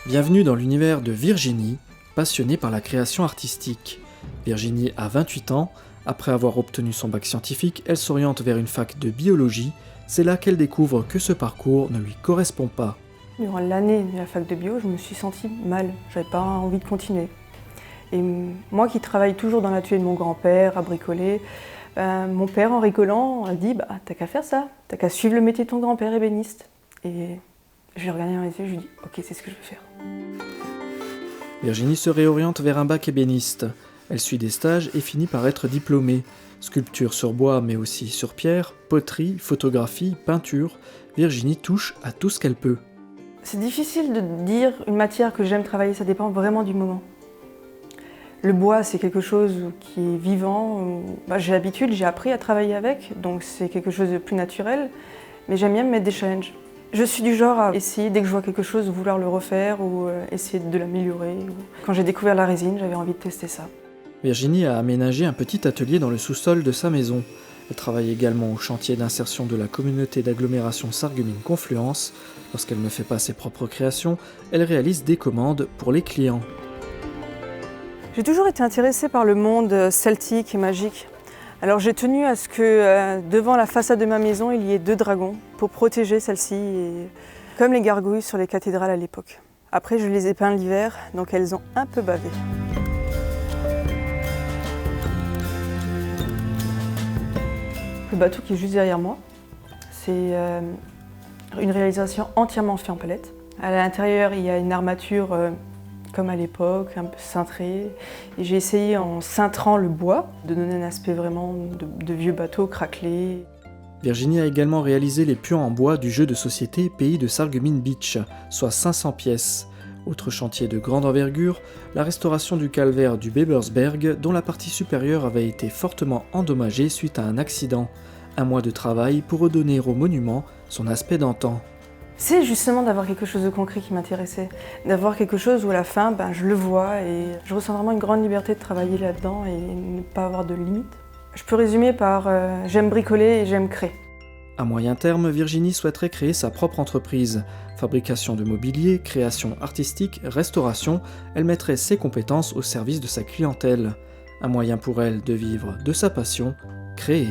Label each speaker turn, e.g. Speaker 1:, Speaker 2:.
Speaker 1: Bienvenue dans l'univers de Virginie, passionnée par la création artistique. Virginie a 28 ans, après avoir obtenu son bac scientifique, elle s'oriente vers une fac de biologie, c'est là qu'elle découvre que ce parcours ne lui correspond pas.
Speaker 2: Durant l'année de la fac de bio, je me suis sentie mal, j'avais pas envie de continuer. Et moi qui travaille toujours dans l'atelier de mon grand-père à bricoler, mon père en rigolant a dit « t'as qu'à faire ça, t'as qu'à suivre le métier de ton grand-père ébéniste ». Et je l'ai regardé dans les yeux, je lui ai dit « ok, c'est ce que je veux faire ».
Speaker 1: Virginie se réoriente vers un bac ébéniste. Elle suit des stages et finit par être diplômée. Sculpture sur bois mais aussi sur pierre, poterie, photographie, peinture, Virginie touche à tout ce qu'elle peut.
Speaker 2: C'est difficile de dire une matière que j'aime travailler, ça dépend vraiment du moment. Le bois, c'est quelque chose qui est vivant. J'ai l'habitude, j'ai appris à travailler avec, donc c'est quelque chose de plus naturel. Mais j'aime bien me mettre des challenges. Je suis du genre à essayer, dès que je vois quelque chose, vouloir le refaire ou essayer de l'améliorer. Quand j'ai découvert la résine, j'avais envie de tester ça.
Speaker 1: Virginie a aménagé un petit atelier dans le sous-sol de sa maison. Elle travaille également au chantier d'insertion de la communauté d'agglomération Sarreguemines-Confluence. Lorsqu'elle ne fait pas ses propres créations, elle réalise des commandes pour les clients.
Speaker 2: J'ai toujours été intéressée par le monde celtique et magique. Alors j'ai tenu à ce que devant la façade de ma maison, il y ait 2 dragons pour protéger celle-ci, comme les gargouilles sur les cathédrales à l'époque. Après, je les ai peints l'hiver, donc elles ont un peu bavé. Le bateau qui est juste derrière moi, c'est une réalisation entièrement faite en palette. À l'intérieur, il y a une armature comme à l'époque, un peu cintrée. Et j'ai essayé, en cintrant le bois, de donner un aspect vraiment de vieux bateau craquelé.
Speaker 1: Virginie a également réalisé les pions en bois du jeu de société Pays de Sarreguemines Beach, soit 500 pièces. Autre chantier de grande envergure, la restauration du calvaire du Bebersberg, dont la partie supérieure avait été fortement endommagée suite à un accident. 1 mois de travail pour redonner au monument son aspect d'antan.
Speaker 2: C'est justement d'avoir quelque chose de concret qui m'intéressait, d'avoir quelque chose où à la fin, je le vois et je ressens vraiment une grande liberté de travailler là-dedans et ne pas avoir de limites. Je peux résumer par j'aime bricoler et j'aime créer.
Speaker 1: À moyen terme, Virginie souhaiterait créer sa propre entreprise. Fabrication de mobilier, création artistique, restauration, elle mettrait ses compétences au service de sa clientèle. Un moyen pour elle de vivre de sa passion, créer.